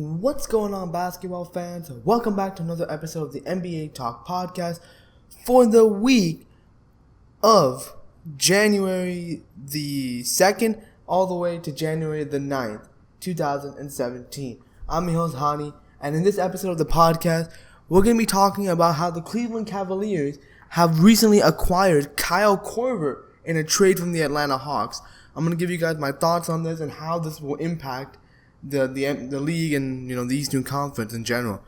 What's going on, basketball fans? Welcome back to another episode of the NBA Talk Podcast for the week of January the 2nd all the way to January the 9th, 2017. I'm your host, Hani, and in this episode of the podcast, we're going to be talking about how the Cleveland Cavaliers have recently acquired Kyle Korver in a trade from the Atlanta Hawks. I'm going to give you guys my thoughts on this and how this will impact the league and the Eastern Conference in general.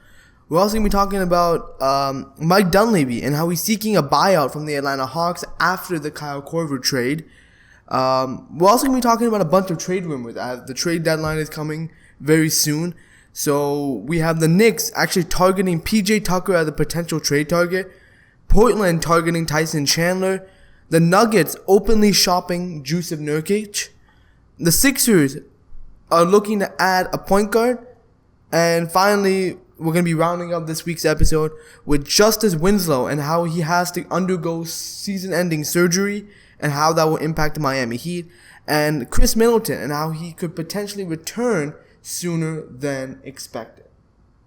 We're also going to be talking about Mike Dunleavy and how he's seeking a buyout from the Atlanta Hawks after the Kyle Korver trade. We're also going to be talking about a bunch of trade rumors as the trade deadline is coming very soon. So we have the Knicks actually targeting PJ Tucker as a potential trade target, Portland targeting Tyson Chandler, the Nuggets openly shopping Jusuf Nurkic, the Sixers are looking to add a point guard. And finally, we're going to be rounding up this week's episode with Justice Winslow and how he has to undergo season-ending surgery and how that will impact the Miami Heat, and Chris Middleton and how he could potentially return sooner than expected.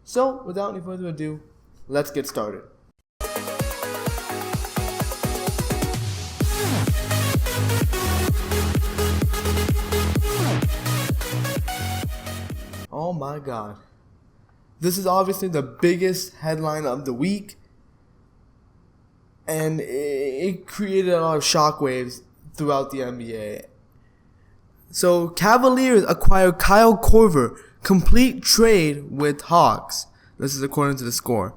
So, without any further ado, let's get started. Oh my God. This is obviously the biggest headline of the week, and it created a lot of shockwaves throughout the NBA. So, Cavaliers acquire Kyle Korver, complete trade with Hawks. This is according to the score.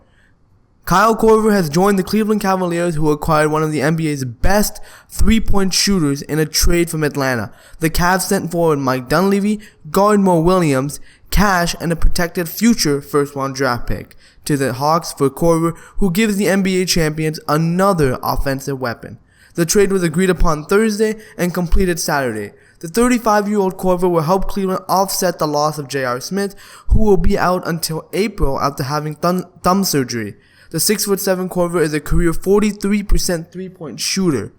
Kyle Korver has joined the Cleveland Cavaliers, who acquired one of the NBA's best three-point shooters in a trade from Atlanta. The Cavs sent forward Mike Dunleavy, guard Mo Williams, cash, and a protected future first-round draft pick to the Hawks for Korver, who gives the NBA champions another offensive weapon. The trade was agreed upon Thursday and completed Saturday. The 35-year-old Korver will help Cleveland offset the loss of J.R. Smith, who will be out until April after having thumb surgery. The 6'7" Korver is a career 43% three-point shooter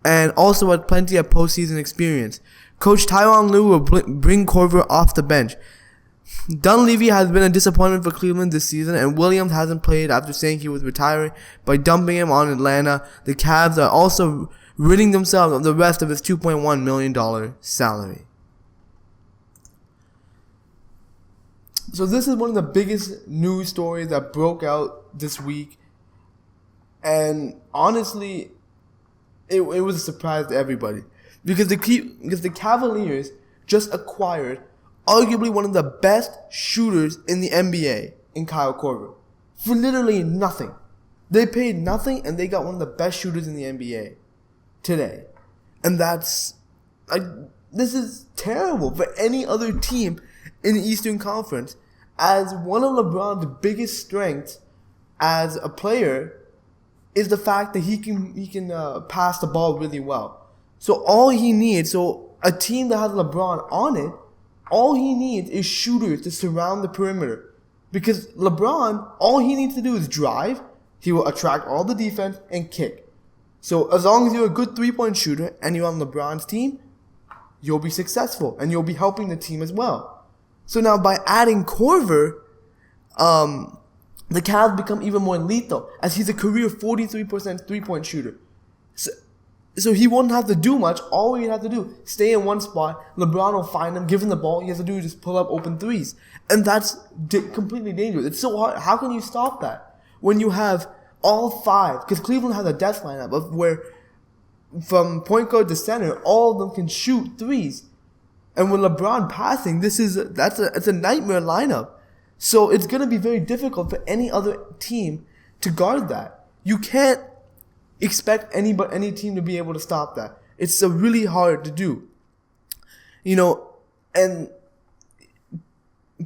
and also had plenty of postseason experience. Coach Tyronn Lue will bring Korver off the bench. Dunleavy has been a disappointment for Cleveland this season, and Williams hasn't played after saying he was retiring by dumping him on Atlanta. The Cavs are also ridding themselves of the rest of his $2.1 million salary. So this is one of the biggest news stories that broke out this week, and honestly, it was a surprise to everybody because the Cavaliers just acquired arguably one of the best shooters in the NBA in Kyle Korver for literally nothing. They paid nothing and they got one of the best shooters in the NBA today, and this is terrible for any other team in the Eastern Conference, as one of LeBron's biggest strengths as a player is the fact that he can pass the ball really well. So a team that has LeBron on it, all he needs is shooters to surround the perimeter. Because LeBron, all he needs to do is drive, he will attract all the defense and kick. So as long as you're a good three-point shooter and you're on LeBron's team, you'll be successful and you'll be helping the team as well. So now by adding Korver, the Cavs become even more lethal, as he's a career 43% three-point shooter. So he won't have to do much. All he'd have to do, stay in one spot. LeBron will find him, give him the ball. He has to do is just pull up open threes. And that's completely dangerous. It's so hard. How can you stop that when you have all five? Because Cleveland has a death lineup of where from point guard to center, all of them can shoot threes. And with LeBron passing, it's a nightmare lineup. So it's going to be very difficult for any other team to guard that. You can't expect any team to be able to stop that. It's really hard to do. And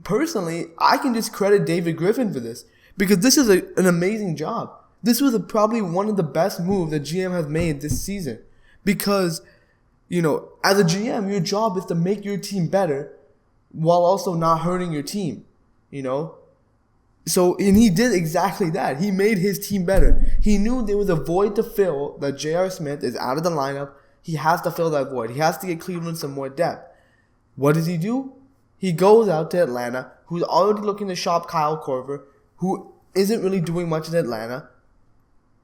personally, I can just credit David Griffin for this, because this is an amazing job. This was probably one of the best moves that GM has made this season, because as a GM, your job is to make your team better while also not hurting your team, So, and he did exactly that. He made his team better. He knew there was a void to fill, that J.R. Smith is out of the lineup. He has to fill that void. He has to get Cleveland some more depth. What does he do? He goes out to Atlanta, who's already looking to shop Kyle Korver, who isn't really doing much in Atlanta,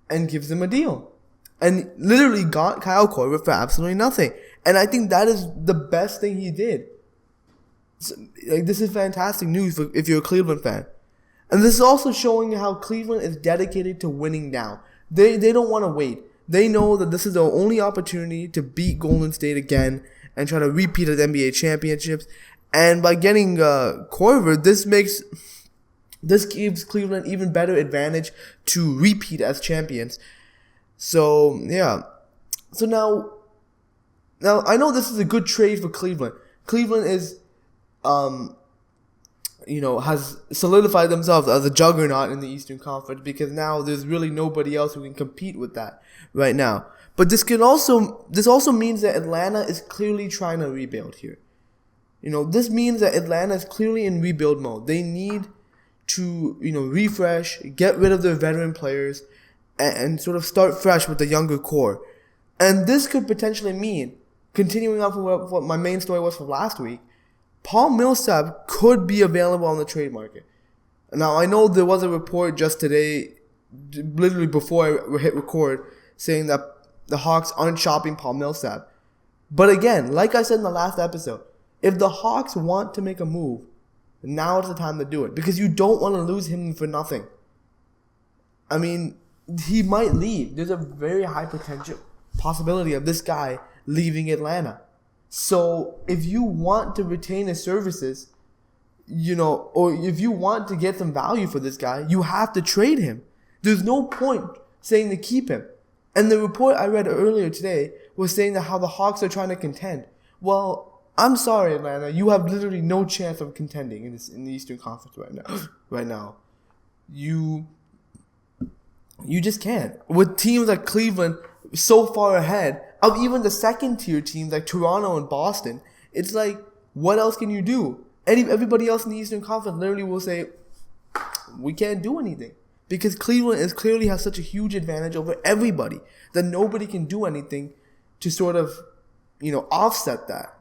and gives him a deal. And literally got Kyle Korver for absolutely nothing. And I think that is the best thing he did. So, this is fantastic news if you're a Cleveland fan. And this is also showing how Cleveland is dedicated to winning now. They don't want to wait. They know that this is their only opportunity to beat Golden State again and try to repeat at NBA championships. And by getting Korver, this gives Cleveland even better advantage to repeat as champions. So, yeah. So now I know this is a good trade for Cleveland. Cleveland is, has solidified themselves as a juggernaut in the Eastern Conference because now there's really nobody else who can compete with that right now. But this also means that Atlanta is clearly trying to rebuild here. This means that Atlanta is clearly in rebuild mode. They need to, refresh, get rid of their veteran players, and sort of start fresh with the younger core. And this could potentially mean, continuing on from what my main story was from last week, Paul Millsap could be available on the trade market. Now, I know there was a report just today, literally before I hit record, saying that the Hawks aren't shopping Paul Millsap. But again, like I said in the last episode, if the Hawks want to make a move, now is the time to do it. Because you don't want to lose him for nothing. I mean, he might leave. There's a very high potential possibility of this guy leaving Atlanta. So if you want to retain his services, or if you want to get some value for this guy, you have to trade him. There's no point saying to keep him. And the report I read earlier today was saying that how the Hawks are trying to contend. Well, I'm sorry, Atlanta. You have literally no chance of contending in the Eastern Conference right now. You just can't. With teams like Cleveland so far ahead of even the second-tier teams like Toronto and Boston, it's like, what else can you do? Everybody else in the Eastern Conference literally will say, we can't do anything. Because Cleveland clearly has such a huge advantage over everybody that nobody can do anything to sort of, offset that.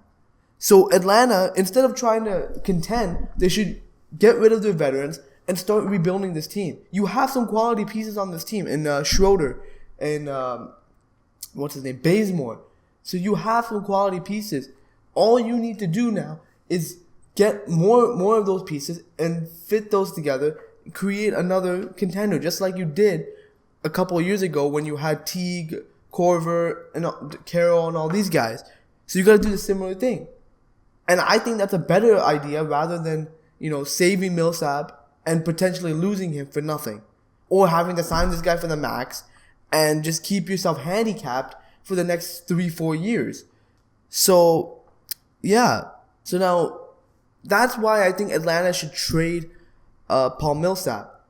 So Atlanta, instead of trying to contend, they should get rid of their veterans and start rebuilding this team. You have some quality pieces on this team in Schroeder and Bazemore. So you have some quality pieces. All you need to do now is get more of those pieces and fit those together, create another contender, just like you did a couple of years ago when you had Teague, Korver, and Carroll, and all these guys. So you got to do the similar thing. And I think that's a better idea rather than, saving Millsap and potentially losing him for nothing. Or having to sign this guy for the max and just keep yourself handicapped for the next 3-4 years. So, yeah. So now, that's why I think Atlanta should trade Paul Millsap.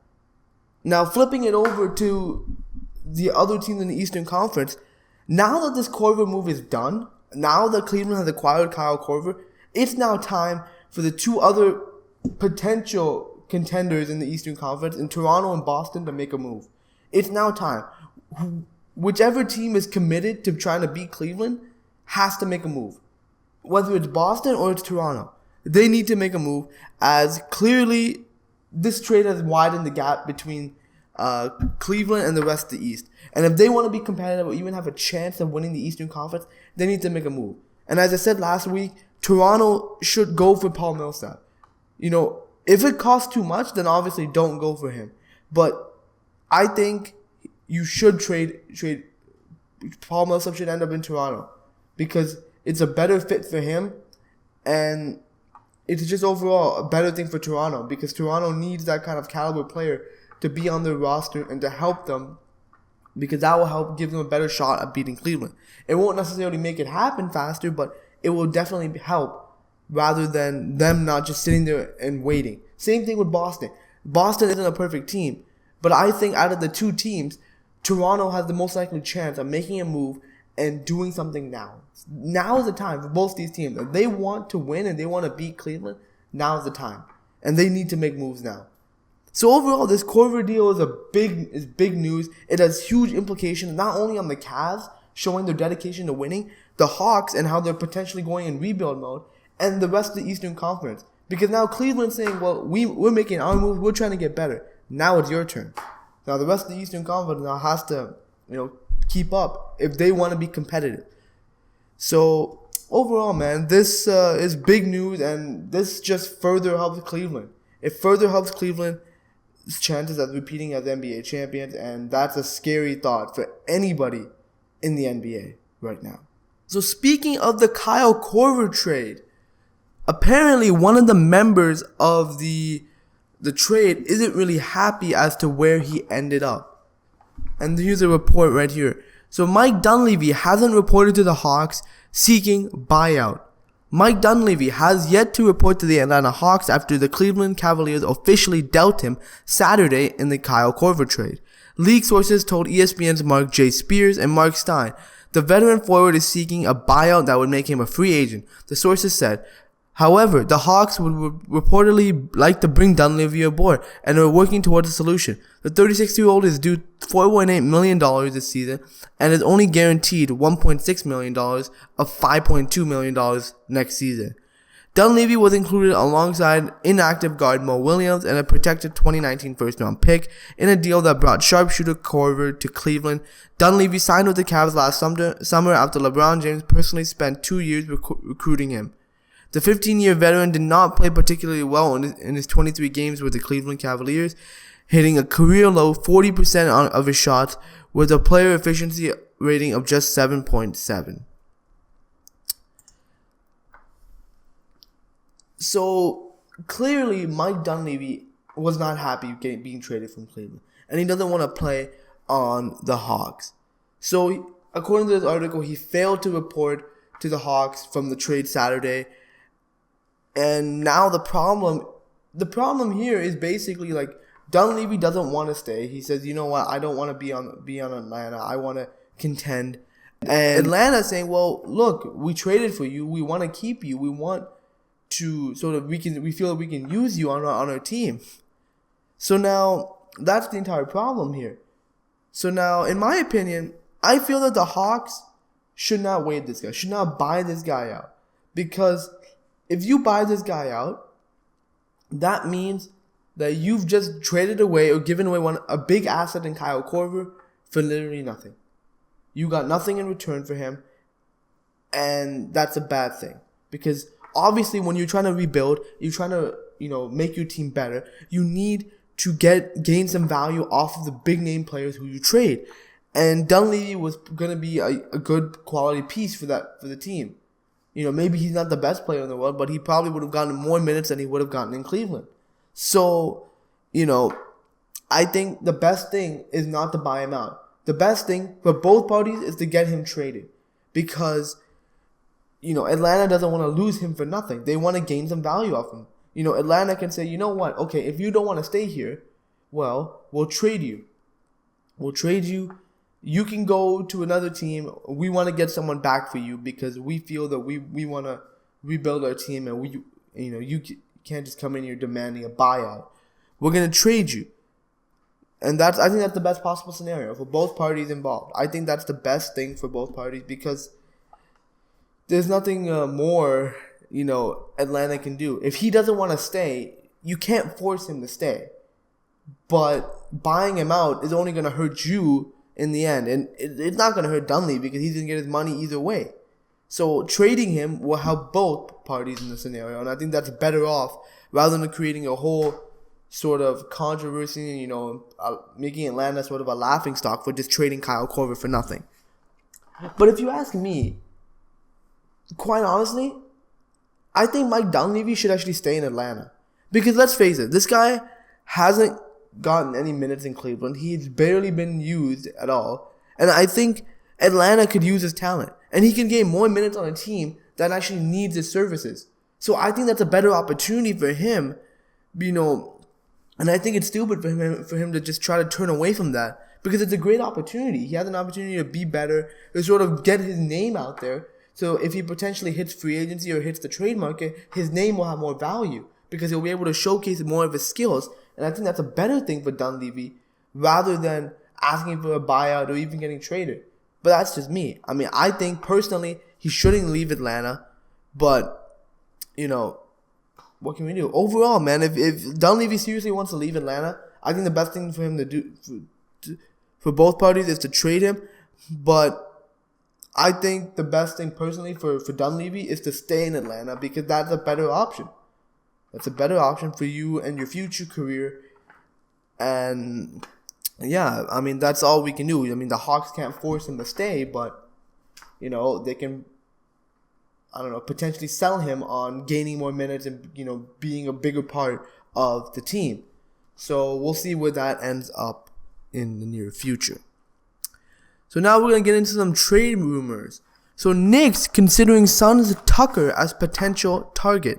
Now, flipping it over to the other teams in the Eastern Conference, now that this Korver move is done, now that Cleveland has acquired Kyle Korver, it's now time for the two other potential contenders in the Eastern Conference, in Toronto and Boston, to make a move. It's now time. Whichever team is committed to trying to beat Cleveland has to make a move. Whether it's Boston or it's Toronto, they need to make a move, as clearly this trade has widened the gap between Cleveland and the rest of the East. And if they want to be competitive or even have a chance of winning the Eastern Conference, they need to make a move. And as I said last week, Toronto should go for Paul Millsap. If it costs too much, then obviously don't go for him. But I think you should trade Paul Millsap should end up in Toronto because it's a better fit for him, and it's just overall a better thing for Toronto because Toronto needs that kind of caliber player to be on their roster and to help them, because that will help give them a better shot at beating Cleveland. It won't necessarily make it happen faster, but it will definitely help rather than them not just sitting there and waiting. Same thing with Boston. Boston isn't a perfect team, but I think out of the two teams, Toronto has the most likely chance of making a move and doing something now. Now is the time for both these teams. If they want to win and they want to beat Cleveland, now is the time. And they need to make moves now. So overall, this Korver deal is big news. It has huge implications, not only on the Cavs, showing their dedication to winning, the Hawks and how they're potentially going in rebuild mode, and the rest of the Eastern Conference. Because now Cleveland's saying, well, we're making our move. We're trying to get better. Now it's your turn. Now the rest of the Eastern Conference now has to, keep up if they want to be competitive. So overall, man, this is big news, and this just further helps Cleveland. It further helps Cleveland's chances of repeating as NBA champions, and that's a scary thought for anybody in the NBA right now. So speaking of the Kyle Korver trade, apparently one of the members of the trade isn't really happy as to where he ended up. And here's a report right here. So Mike Dunleavy hasn't reported to the Hawks seeking buyout. Mike Dunleavy has yet to report to the Atlanta Hawks after the Cleveland Cavaliers officially dealt him Saturday in the Kyle Korver trade. League sources told ESPN's Mark J. Spears and Mark Stein the veteran forward is seeking a buyout that would make him a free agent, the sources said. However, the Hawks would reportedly like to bring Dunleavy aboard and are working towards a solution. The 36-year-old is due $4.8 million this season and is only guaranteed $1.6 million of $5.2 million next season. Dunleavy was included alongside inactive guard Mo Williams and a protected 2019 first-round pick in a deal that brought sharpshooter Korver to Cleveland. Dunleavy signed with the Cavs last summer after LeBron James personally spent 2 years recruiting him. The 15-year veteran did not play particularly well in his 23 games with the Cleveland Cavaliers, hitting a career-low 40% of his shots with a player efficiency rating of just 7.7. So, clearly, Mike Dunleavy was not happy being traded from Cleveland, and he doesn't want to play on the Hawks. So, according to this article, he failed to report to the Hawks from the trade Saturday. And now the problem here is basically like Dunleavy doesn't want to stay. He says, you know what, I don't want to be on Atlanta. I want to contend. And Atlanta's saying, well, look, we traded for you. We want to keep you. We want to we feel that we can use you on our team. So now that's the entire problem here. So now, in my opinion, I feel that the Hawks should not waive this guy, should not buy this guy out, because if you buy this guy out, that means that you've just traded away or given away a big asset in Kyle Korver for literally nothing. You got nothing in return for him, and that's a bad thing. Because obviously when you're trying to rebuild, you're trying to, make your team better, you need to gain some value off of the big name players who you trade. And Dunleavy was going to be a good quality piece for the team. Maybe he's not the best player in the world, but he probably would have gotten more minutes than he would have gotten in Cleveland. So, I think the best thing is not to buy him out. The best thing for both parties is to get him traded. Because, Atlanta doesn't want to lose him for nothing. They want to gain some value off him. Atlanta can say, you know what? Okay, if you don't want to stay here, well, we'll trade you. We'll trade you. You can go to another team. We want to get someone back for you because we feel that we want to rebuild our team, and you can't just come in here demanding a buyout. We're going to trade you. And I think that's the best possible scenario for both parties involved. I think that's the best thing for both parties because there's nothing more, Atlanta can do. If he doesn't want to stay, you can't force him to stay. But buying him out is only going to hurt you in the end, and it's not going to hurt Dunleavy because he's going to get his money either way. So trading him will help both parties in the scenario, and I think that's better off rather than creating a whole sort of controversy, making Atlanta sort of a laughingstock for just trading Kyle Korver for nothing. But if you ask me, quite honestly, I think Mike Dunleavy should actually stay in Atlanta. Because let's face it, this guy hasn't gotten any minutes in Cleveland. He's barely been used at all. And I think Atlanta could use his talent. And he can gain more minutes on a team that actually needs his services. So I think that's a better opportunity for him, and I think it's stupid for him to just try to turn away from that because it's a great opportunity. He has an opportunity to be better, to sort of get his name out there. So if he potentially hits free agency or hits the trade market, his name will have more value because he'll be able to showcase more of his skills. And I think that's a better thing for Dunleavy rather than asking for a buyout or even getting traded. But that's just me. I mean, I think personally he shouldn't leave Atlanta. But, what can we do? Overall, man, if Dunleavy seriously wants to leave Atlanta, I think the best thing for him to do for both parties is to trade him. But I think the best thing personally for Dunleavy is to stay in Atlanta because that's a better option. That's a better option for you and your future career. And yeah, I mean, that's all we can do. I mean, the Hawks can't force him to stay, but, you know, they can, I don't know, potentially sell him on gaining more minutes and, you know, being a bigger part of the team. So we'll see where that ends up in the near future. So now we're going to get into some trade rumors. So Knicks considering Suns Tucker as potential target.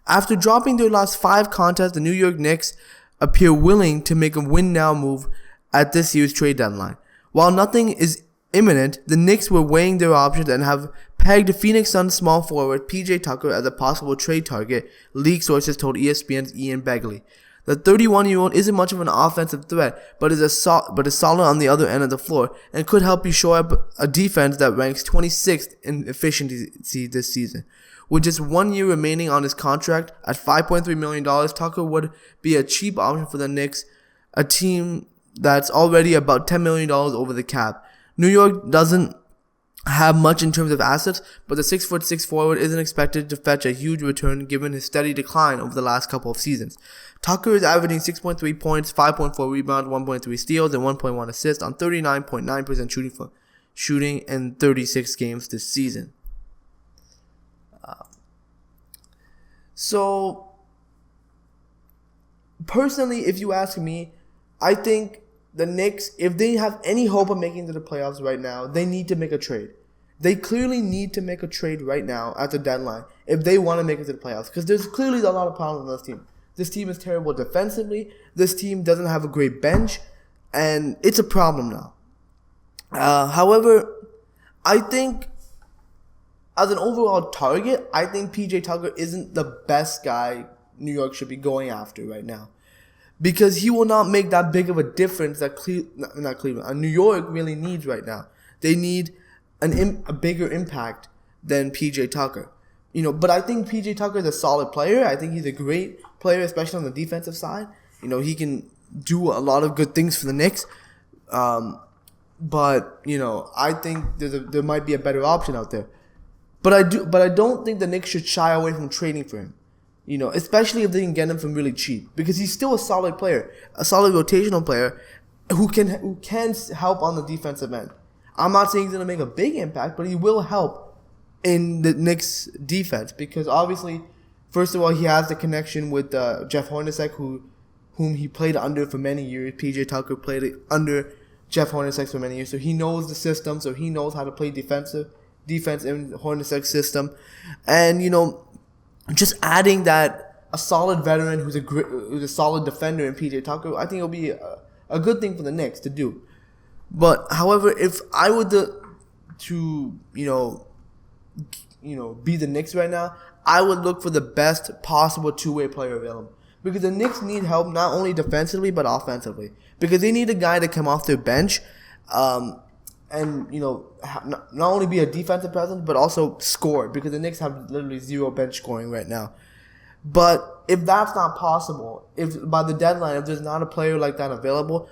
After dropping their last 5 contests, the New York Knicks appear willing to make a win-now move at this year's trade deadline. While nothing is imminent, the Knicks were weighing their options and have pegged Phoenix Suns small forward PJ Tucker as a possible trade target, league sources told ESPN's Ian Begley. The 31-year-old isn't much of an offensive threat, but is solid on the other end of the floor and could help you shore up a defense that ranks 26th in efficiency this season. With just 1 year remaining on his contract at $5.3 million, Tucker would be a cheap option for the Knicks, a team that's already about $10 million over the cap. New York doesn't have much in terms of assets, but the 6'6" forward isn't expected to fetch a huge return given his steady decline over the last couple of seasons. Tucker is averaging 6.3 points, 5.4 rebounds, 1.3 steals, and 1.1 assists on 39.9% shooting in 36 games this season. So, personally, if you ask me, I think the Knicks, if they have any hope of making it to the playoffs right now, they need to make a trade. They clearly need to make a trade right now at the deadline if they want to make it to the playoffs. Because there's clearly a lot of problems on this team. This team is terrible defensively. This team doesn't have a great bench. And it's a problem now. However, I think as an overall target, I think PJ Tucker isn't the best guy New York should be going after right now. Because he will not make that big of a difference that New York really needs right now. They need a bigger impact than PJ Tucker. You know, but I think PJ Tucker is a solid player. I think he's a great player, especially on the defensive side. You know, he can do a lot of good things for the Knicks. But, you know, I think there might be a better option out there. But I don't think the Knicks should shy away from trading for him. You know, especially if they can get him from really cheap, because he's still a solid player, a solid rotational player who can help on the defensive end. I'm not saying he's going to make a big impact, but he will help in the Knicks defense because obviously, first of all, he has the connection with Jeff Hornacek, whom he played under for many years. PJ Tucker played under Jeff Hornacek for many years, so he knows the system, so he knows how to play defense in Hornacek's system, and you know, just adding that a solid veteran who's a solid defender in PJ Tucker, I think it'll be a good thing for the Knicks to do. But however, if I were to be the Knicks right now, I would look for the best possible two-way player available. Because the Knicks need help not only defensively but offensively. Because they need a guy to come off their bench and, you know, not only be a defensive presence but also score. Because the Knicks have literally zero bench scoring right now. But if that's not possible, if by the deadline, if there's not a player like that available,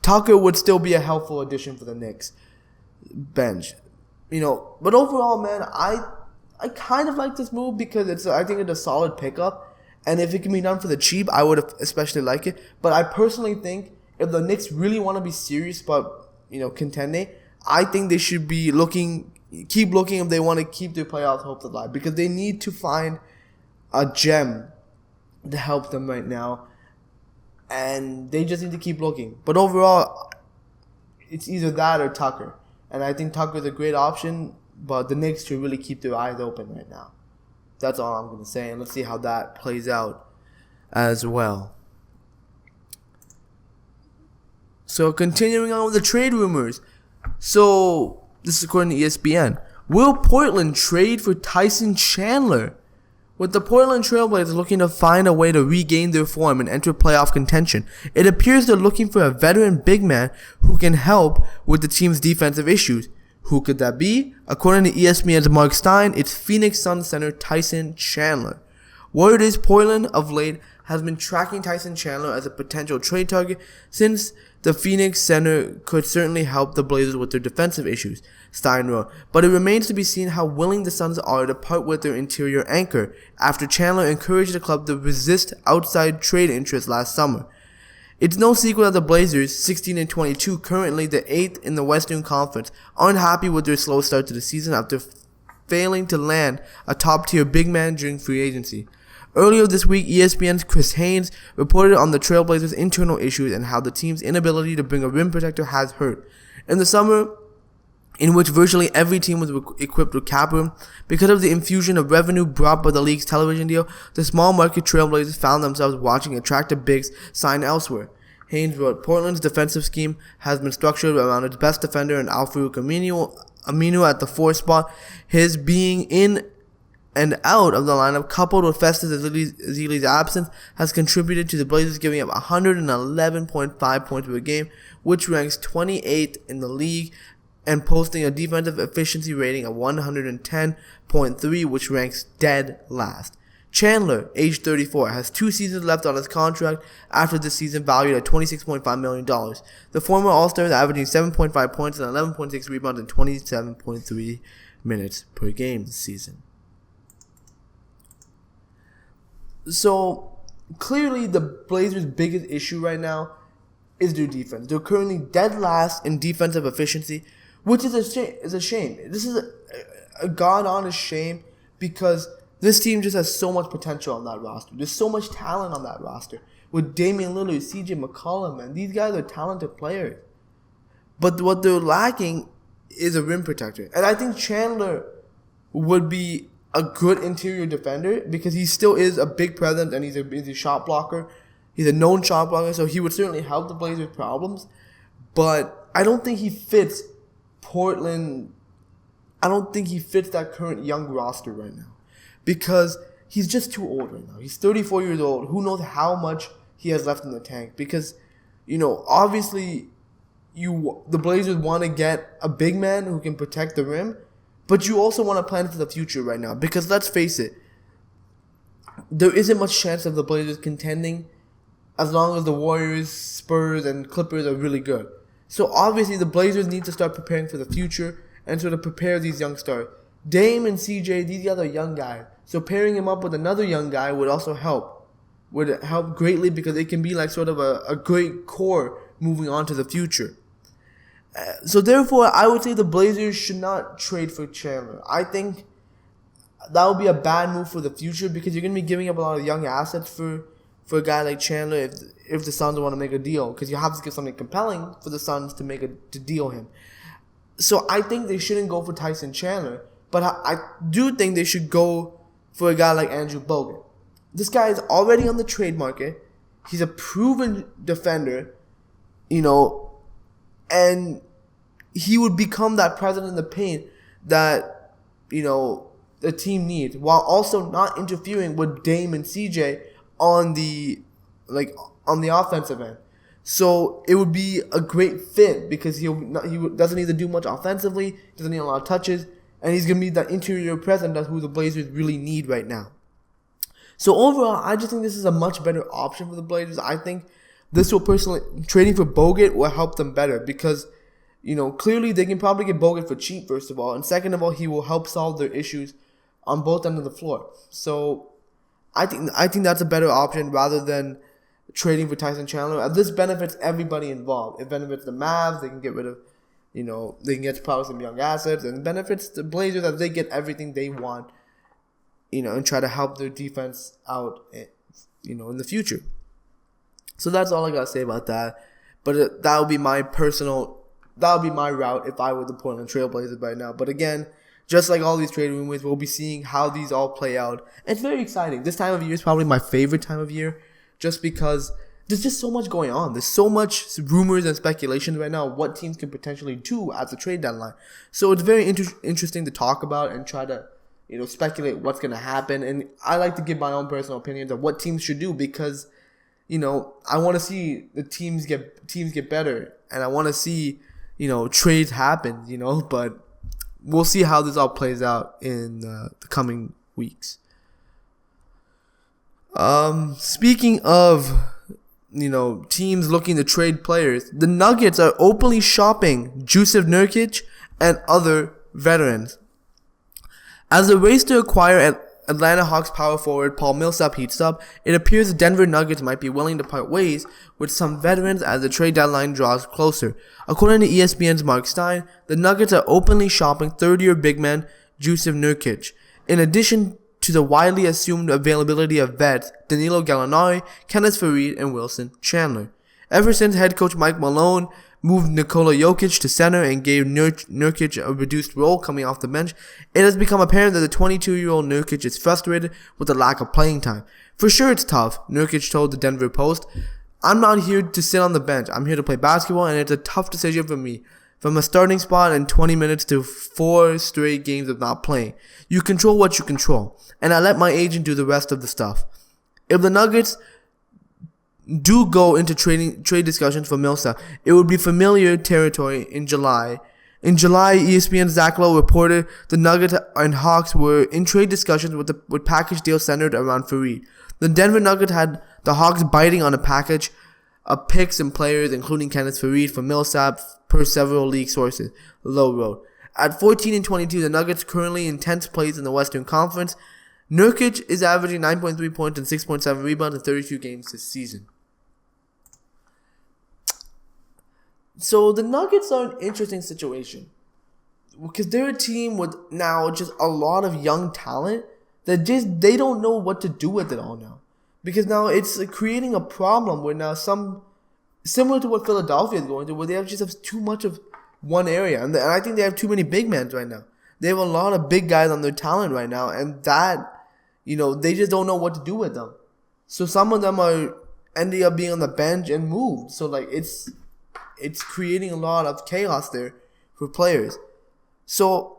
Tucker would still be a helpful addition for the Knicks bench. You know, but overall, man, I kind of like this move because I think it's a solid pickup. And if it can be done for the cheap, I would especially like it. But I personally think if the Knicks really want to be serious about, you know, contending, I think they should be keep looking if they want to keep their playoff hopes alive. Because they need to find a gem to help them right now. And they just need to keep looking. But overall, it's either that or Tucker. And I think Tucker's a great option, but the Knicks should really keep their eyes open right now. That's all I'm going to say. And let's see how that plays out as well. So continuing on with the trade rumors. So this is according to ESPN. Will Portland trade for Tyson Chandler? With the Portland Trailblazers looking to find a way to regain their form and enter playoff contention, it appears they're looking for a veteran big man who can help with the team's defensive issues. Who could that be? According to ESPN's Mark Stein, it's Phoenix Suns center Tyson Chandler. Word is Portland of late has been tracking Tyson Chandler as a potential trade target since the Phoenix center could certainly help the Blazers with their defensive issues, Stein wrote. But it remains to be seen how willing the Suns are to part with their interior anchor after Chandler encouraged the club to resist outside trade interest last summer. It's no secret that the Blazers, 16-22, currently the 8th in the Western Conference, aren't happy with their slow start to the season after failing to land a top-tier big man during free agency. Earlier this week, ESPN's Chris Haynes reported on the Trailblazers' internal issues and how the team's inability to bring a rim protector has hurt. In the summer, in which virtually every team was equipped with cap room, because of the infusion of revenue brought by the league's television deal, the small market Trailblazers found themselves watching attractive bigs sign elsewhere. Haynes wrote, Portland's defensive scheme has been structured around its best defender in Al-Farouq Aminu at the 4 spot. His being in and out of the lineup, coupled with Festus Ezeli's absence, has contributed to the Blazers giving up 111.5 points per game, which ranks 28th in the league, and posting a defensive efficiency rating of 110.3, which ranks dead last. Chandler, age 34, has 2 seasons left on his contract after this season, valued at $26.5 million. The former All-Star is averaging 7.5 points and 11.6 rebounds in 27.3 minutes per game this season. So, clearly the Blazers' biggest issue right now is their defense. They're currently dead last in defensive efficiency, which is a shame. This is a god-honest shame because this team just has so much potential on that roster. There's so much talent on that roster. With Damian Lillard, CJ McCollum, man. These guys are talented players. But what they're lacking is a rim protector. And I think Chandler would be a good interior defender because he still is a big presence and he's a shot blocker. He's a known shot blocker, so he would certainly help the Blazers' problems. But I don't think he fits Portland. I don't think he fits that current young roster right now because he's just too old right now. He's 34 years old. Who knows how much he has left in the tank? Because, obviously, the Blazers want to get a big man who can protect the rim, but you also want to plan for the future right now because let's face it, there isn't much chance of the Blazers contending as long as the Warriors, Spurs, and Clippers are really good. So obviously the Blazers need to start preparing for the future and sort of prepare these young stars. Dame and CJ, these other young guys. So pairing him up with another young guy would also help. Would help greatly because it can be like sort of a great core moving on to the future. So therefore, I would say the Blazers should not trade for Chandler. I think that would be a bad move for the future because you're going to be giving up a lot of young assets for a guy like Chandler if the Suns want to make a deal because you have to give something compelling for the Suns to deal him. So I think they shouldn't go for Tyson Chandler, but I do think they should go for a guy like Andrew Bogut. This guy is already on the trade market. He's a proven defender, and he would become that presence in the paint that, the team needs, while also not interfering with Dame and CJ on the offensive end. So it would be a great fit because he doesn't need to do much offensively, doesn't need a lot of touches, and he's going to be that interior presence that's who the Blazers really need right now. So overall, I just think this is a much better option for the Blazers. I think this will trading for Bogut will help them better because, clearly they can probably get Bogut for cheap, first of all. And second of all, he will help solve their issues on both ends of the floor. So I think that's a better option rather than trading for Tyson Chandler. This benefits everybody involved. It benefits the Mavs. They can get rid of, they can get probably some young assets. And it benefits the Blazers as they get everything they want, and try to help their defense out, in the future. So that's all I got to say about that. But that would be my route if I were the Portland Trailblazers right now. But again, just like all these trade rumors, we'll be seeing how these all play out. And it's very exciting. This time of year is probably my favorite time of year just because there's just so much going on. There's so much rumors and speculation right now what teams can potentially do at the trade deadline. So it's very interesting to talk about and try to speculate what's going to happen. And I like to give my own personal opinions of what teams should do because, I want to see the teams get better. And I want to see, trades happen, but we'll see how this all plays out in the coming weeks. Speaking of, teams looking to trade players, the Nuggets are openly shopping Jusuf Nurkic and other veterans. As the race to acquire Atlanta Hawks power forward Paul Millsap heats up, it appears the Denver Nuggets might be willing to part ways with some veterans as the trade deadline draws closer. According to ESPN's Mark Stein, the Nuggets are openly shopping third-year big man Jusuf Nurkic. In addition to the widely assumed availability of vets Danilo Gallinari, Kenneth Faried, and Wilson Chandler. Ever since head coach Mike Malone moved Nikola Jokic to center and gave Nurkic a reduced role coming off the bench, it has become apparent that the 22-year-old Nurkic is frustrated with the lack of playing time. For sure it's tough, Nurkic told the Denver Post. I'm not here to sit on the bench. I'm here to play basketball, and it's a tough decision for me. From a starting spot in 20 minutes to 4 straight games of not playing. You control what you control, and I let my agent do the rest of the stuff. If the Nuggets do go into trade discussions for Millsap, it would be familiar territory in July. In July, ESPN's Zach Lowe reported the Nuggets and Hawks were in trade discussions with package deals centered around Faried. The Denver Nuggets had the Hawks biting on a package of picks and players, including Kenneth Faried for Millsap, per several league sources, Lowe wrote. At 14-22, the Nuggets currently in 10th place in the Western Conference. Nurkic is averaging 9.3 points and 6.7 rebounds in 32 games this season. So the Nuggets are an interesting situation because they're a team with now just a lot of young talent that they don't know what to do with it all now. Because now it's creating a problem where now similar to what Philadelphia is going through, where they just have too much of one area. And I think they have too many big men right now. They have a lot of big guys on their talent right now. And that, they just don't know what to do with them. So some of them are ending up being on the bench and moved. So, it's creating a lot of chaos there for players. So,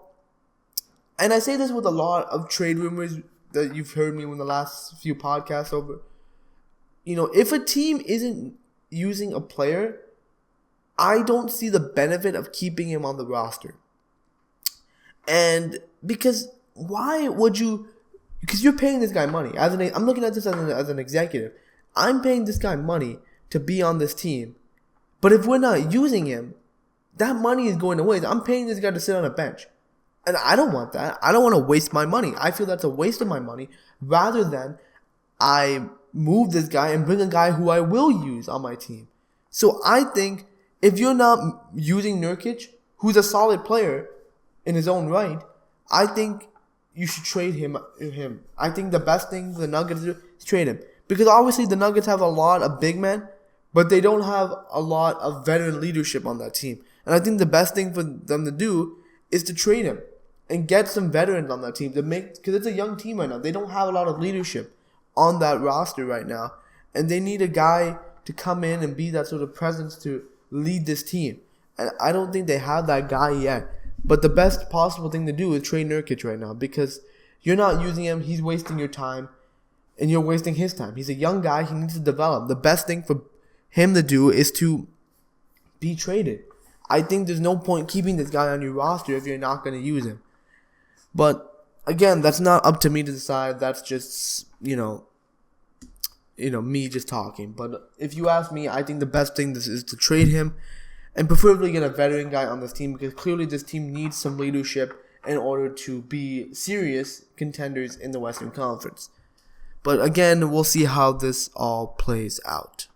and I say this with a lot of trade rumors that you've heard me in the last few podcasts over. If a team isn't using a player, I don't see the benefit of keeping him on the roster. And because why would you? Because you're paying this guy money. I'm looking at this as an executive. I'm paying this guy money to be on this team. But if we're not using him, that money is going to waste. I'm paying this guy to sit on a bench. And I don't want that. I don't want to waste my money. I feel that's a waste of my money rather than I move this guy and bring a guy who I will use on my team. So I think if you're not using Nurkic, who's a solid player in his own right, I think you should trade him. I think the best thing the Nuggets do is trade him. Because obviously the Nuggets have a lot of big men, but they don't have a lot of veteran leadership on that team. And I think the best thing for them to do is to trade him and get some veterans on that team because it's a young team right now. They don't have a lot of leadership on that roster right now. And they need a guy to come in and be that sort of presence to lead this team. And I don't think they have that guy yet. But the best possible thing to do is trade Nurkic right now because you're not using him. He's wasting your time and you're wasting his time. He's a young guy. He needs to develop. The best thing for him to do is to be traded. I think there's no point keeping this guy on your roster if you're not going to use him. But again, that's not up to me to decide. That's just, me just talking. But if you ask me, I think the best thing is to trade him and preferably get a veteran guy on this team because clearly this team needs some leadership in order to be serious contenders in the Western Conference. But again, we'll see how this all plays out.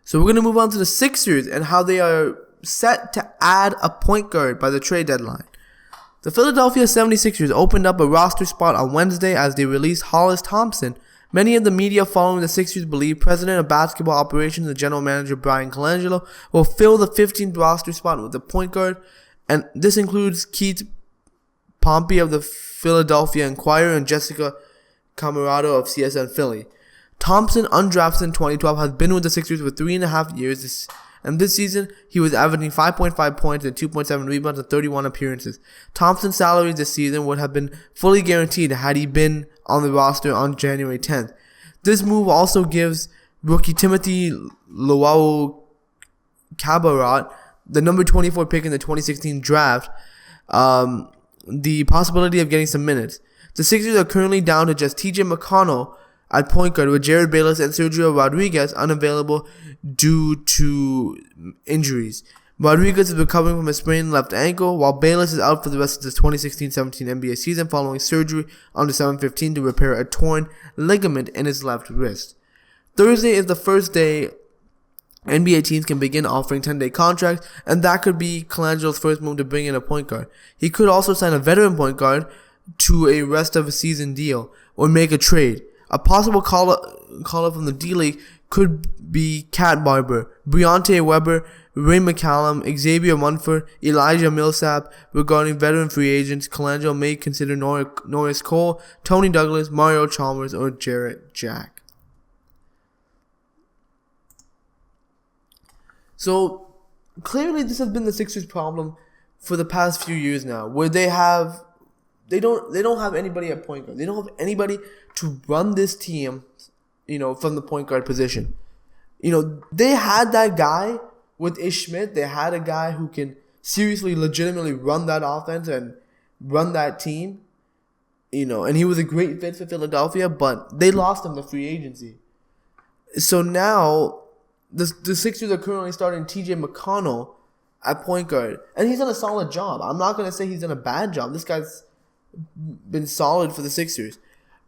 So we're going to move on to the Sixers and how they are set to add a point guard by the trade deadline. The Philadelphia 76ers opened up a roster spot on Wednesday as they released Hollis Thompson. Many of the media following the Sixers believe President of Basketball Operations and General Manager Brian Colangelo will fill the 15th roster spot with a point guard, and this includes Keith Pompey of the Philadelphia Inquirer and Jessica Camarado of CSN Philly. Thompson, undrafted in 2012, has been with the Sixers for 3.5 years, and this season he was averaging 5.5 points and 2.7 rebounds in 31 appearances. Thompson's salary this season would have been fully guaranteed had he been on the roster on January 10th. This move also gives rookie Timothy Luau Cabarrot, the number 24 pick in the 2016 draft, the possibility of getting some minutes. The Sixers are currently down to just TJ McConnell at point guard, with Jared Bayless and Sergio Rodriguez unavailable due to injuries. Rodriguez is recovering from a sprained left ankle, while Bayless is out for the rest of the 2016-17 NBA season following surgery on December 15 to repair a torn ligament in his left wrist. Thursday is the first day NBA teams can begin offering 10-day contracts, and that could be Colangelo's first move to bring in a point guard. He could also sign a veteran point guard to a rest of a season deal or make a trade. A possible call-up from the D-League could be Cat Barber, Breonte Weber, Ray McCallum, Xavier Munford, Elijah Millsap. Regarding veteran free agents, Colangelo may consider Norris Cole, Tony Douglas, Mario Chalmers, or Jarrett Jack. So, clearly this has been the Sixers' problem for the past few years now, where they don't have anybody at point guard. They don't have anybody to run this team, from the point guard position. They had that guy with Ish Smith. They had a guy who can seriously, legitimately run that offense and run that team. And he was a great fit for Philadelphia, but they lost him to free agency. So now the Sixers are currently starting TJ McConnell at point guard, and he's done a solid job. I'm not going to say he's done a bad job. This guy's been solid for the Sixers,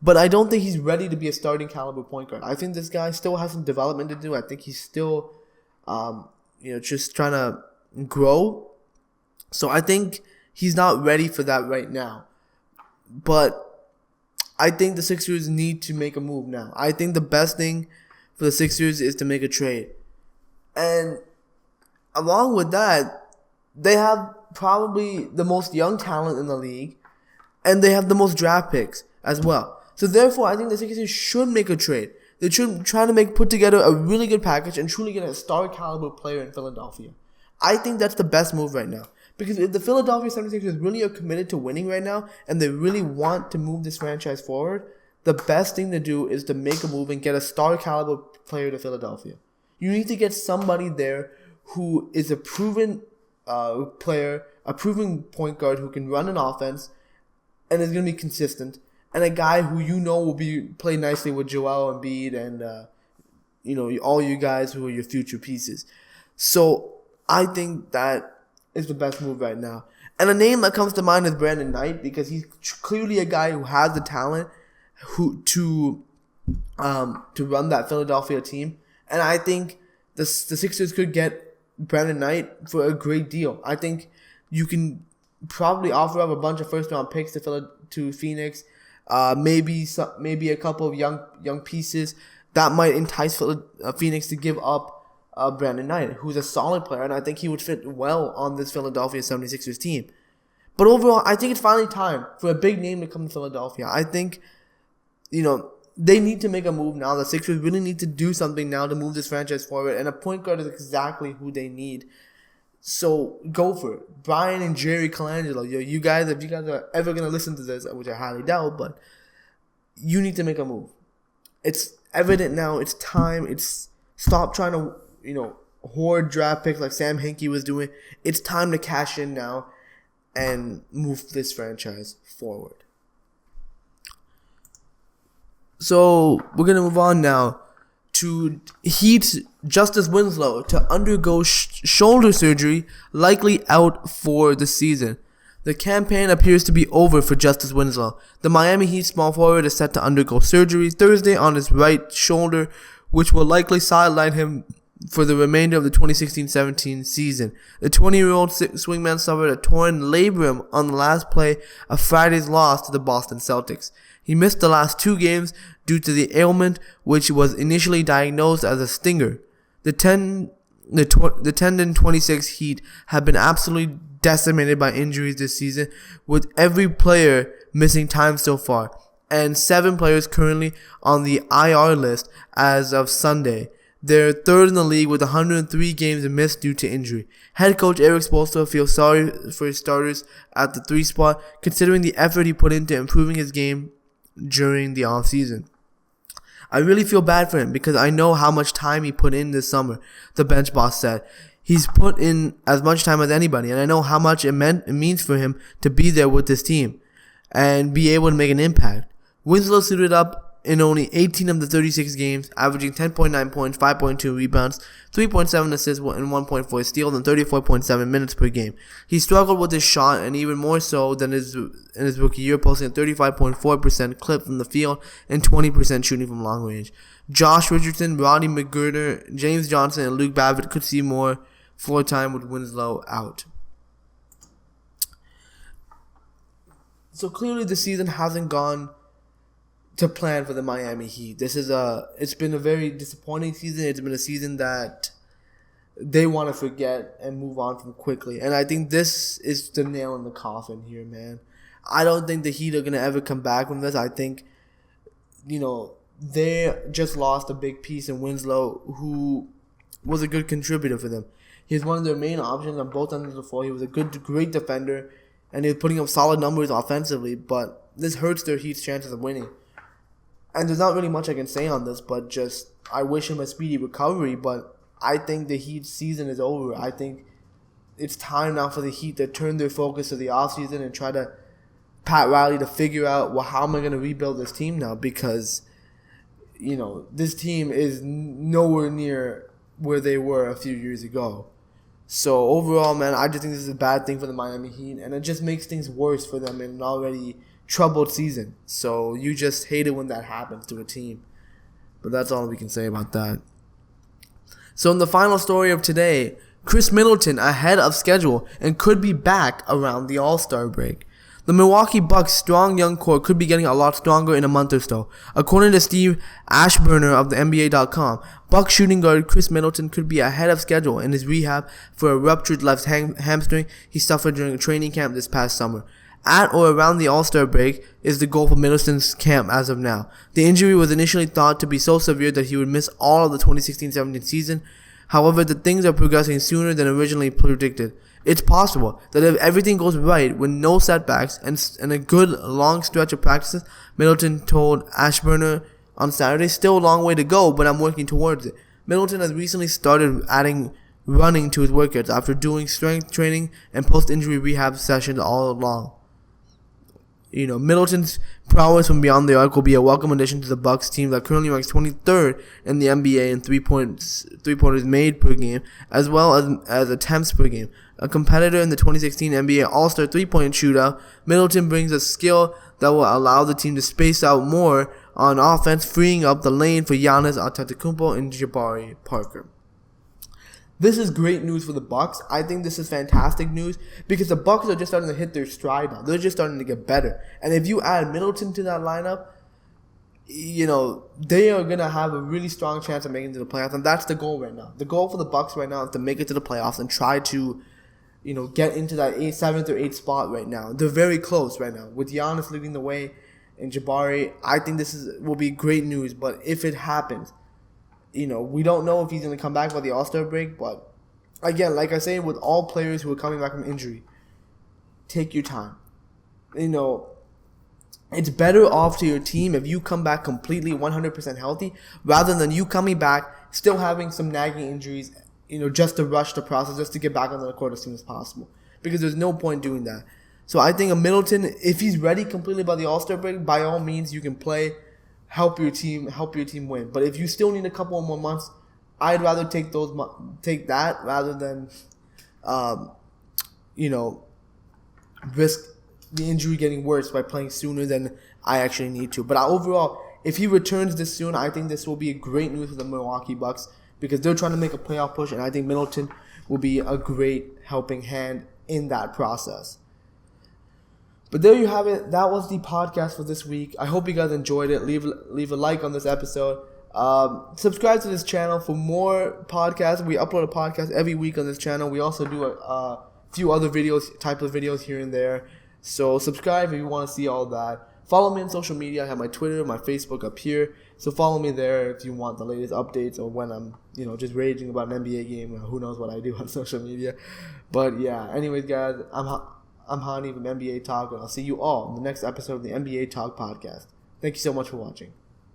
but I don't think he's ready to be a starting caliber point guard. I think this guy still has some development to do. I think he's still, just trying to grow. So I think he's not ready for that right now. But I think the Sixers need to make a move now. I think the best thing for the Sixers is to make a trade. And along with that, they have probably the most young talent in the league, and they have the most draft picks as well. So therefore, I think the Sixers should make a trade. They should try to put together a really good package and truly get a star caliber player in Philadelphia. I think that's the best move right now. Because if the Philadelphia 76ers really are committed to winning right now, and they really want to move this franchise forward, the best thing to do is to make a move and get a star caliber player to Philadelphia. You need to get somebody there who is a proven player, a proven point guard who can run an offense and is going to be consistent, and a guy who will play nicely with Joel Embiid and all you guys who are your future pieces. So I think that is the best move right now. And a name that comes to mind is Brandon Knight, because he's clearly a guy who has the talent to run that Philadelphia team. And I think the Sixers could get Brandon Knight for a great deal. I think you can probably offer up a bunch of first-round picks to Phoenix, maybe a couple of young pieces that might entice Phoenix to give up Brandon Knight, who's a solid player, and I think he would fit well on this Philadelphia 76ers team. But overall, I think it's finally time for a big name to come to Philadelphia. I think, they need to make a move now. The Sixers really need to do something now to move this franchise forward, and a point guard is exactly who they need. So go for it. Brian and Jerry Colangelo, you guys, if you guys are ever going to listen to this, which I highly doubt, but you need to make a move. It's evident now. It's time. Stop trying to, hoard draft picks like Sam Hinkie was doing. It's time to cash in now and move this franchise forward. So we're going to move on now to Heat Justice Winslow to undergo shoulder surgery, likely out for the season. The campaign appears to be over for Justice Winslow. The Miami Heat small forward is set to undergo surgery Thursday on his right shoulder, which will likely sideline him for the remainder of the 2016-17 season. The 20-year-old swingman suffered a torn labrum on the last play of Friday's loss to the Boston Celtics. He missed the last 2 games due to the ailment, which was initially diagnosed as a stinger. The tendon 26 Heat have been absolutely decimated by injuries this season, with every player missing time so far, and 7 players currently on the IR list as of Sunday. They're third in the league with 103 games missed due to injury. Head coach Eric Spoelstra feels sorry for his starters at the 3 spot, considering the effort he put into improving his game during the offseason. I really feel bad for him because I know how much time he put in this summer, the bench boss said. He's put in as much time as anybody, and I know how much it means for him to be there with this team. and be able to make an impact. Winslow suited up in only 18 of the 36 games, averaging 10.9 points, 5.2 rebounds, 3.7 assists, and 1.4 steals, and 34.7 minutes per game. He struggled with his shot, and even more so than in his rookie year, posting a 35.4% clip from the field and 20% shooting from long range. Josh Richardson, Rodney McGruder, James Johnson, and Luke Babbitt could see more floor time with Winslow out. So clearly the season hasn't gone to plan for the Miami Heat. It's been a very disappointing season. It's been a season that they want to forget and move on from quickly. And I think this is the nail in the coffin here, man. I don't think the Heat are going to ever come back from this. I think, they just lost a big piece in Winslow, who was a good contributor for them. He was one of their main options on both ends of the floor. He was a great defender, and he was putting up solid numbers offensively, but this hurts their Heat's chances of winning. And there's not really much I can say on this, but just I wish him a speedy recovery. But I think the Heat season is over. I think it's time now for the Heat to turn their focus to the offseason and try to Pat Riley to figure out, well, how am I going to rebuild this team now? Because, this team is nowhere near where they were a few years ago. So overall, man, I just think this is a bad thing for the Miami Heat, and it just makes things worse for them in an already troubled season. So you just hate it when that happens to a team. But that's all we can say about that. So in the final story of today, Chris Middleton ahead of schedule and could be back around the All-Star break. The Milwaukee Bucks' strong young core could be getting a lot stronger in a month or so. According to Steve Ashburner of the NBA.com, Bucks shooting guard Chris Middleton could be ahead of schedule in his rehab for a ruptured left hamstring he suffered during a training camp this past summer. At or around the All-Star break is the goal for Middleton's camp as of now. The injury was initially thought to be so severe that he would miss all of the 2016-17 season. However, the things are progressing sooner than originally predicted. It's possible that if everything goes right with no setbacks and a good long stretch of practices, Middleton told Ashburner on Saturday, still a long way to go, but I'm working towards it. Middleton has recently started adding running to his workouts after doing strength training and post-injury rehab sessions all along. Middleton's prowess from beyond the arc will be a welcome addition to the Bucks team that currently ranks 23rd in the NBA in three-pointers made per game, as well as attempts per game. A competitor in the 2016 NBA All-Star three-point shootout, Middleton brings a skill that will allow the team to space out more on offense, freeing up the lane for Giannis Antetokounmpo and Jabari Parker. This is great news for the Bucks. I think this is fantastic news because the Bucks are just starting to hit their stride now. They're just starting to get better. And if you add Middleton to that lineup, they are going to have a really strong chance of making it to the playoffs. And that's the goal right now. The goal for the Bucks right now is to make it to the playoffs and try to, get into that 7th or 8th spot right now. They're very close right now. With Giannis leading the way and Jabari, I think will be great news. But if it happens, we don't know if he's going to come back by the All-Star break, but again, like I say, with all players who are coming back from injury, take your time. It's better off to your team if you come back completely 100% healthy rather than you coming back still having some nagging injuries, just to rush the process, just to get back on the court as soon as possible. Because there's no point doing that. So I think a Middleton, if he's ready completely by the All-Star break, by all means you can play. Help your team win. But if you still need a couple more months, I'd rather take that rather than, risk the injury getting worse by playing sooner than I actually need to. But overall, if he returns this soon, I think this will be a great news for the Milwaukee Bucks because they're trying to make a playoff push, and I think Middleton will be a great helping hand in that process. But there you have it. That was the podcast for this week. I hope you guys enjoyed it. Leave a like on this episode. Subscribe to this channel for more podcasts. We upload a podcast every week on this channel. We also do a few other type of videos here and there. So subscribe if you want to see all that. Follow me on social media. I have my Twitter, my Facebook up here. So follow me there if you want the latest updates or when I'm, just raging about an NBA game. Who knows what I do on social media. But yeah, anyways, guys, I'm Hani from NBA Talk, and I'll see you all in the next episode of the NBA Talk podcast. Thank you so much for watching.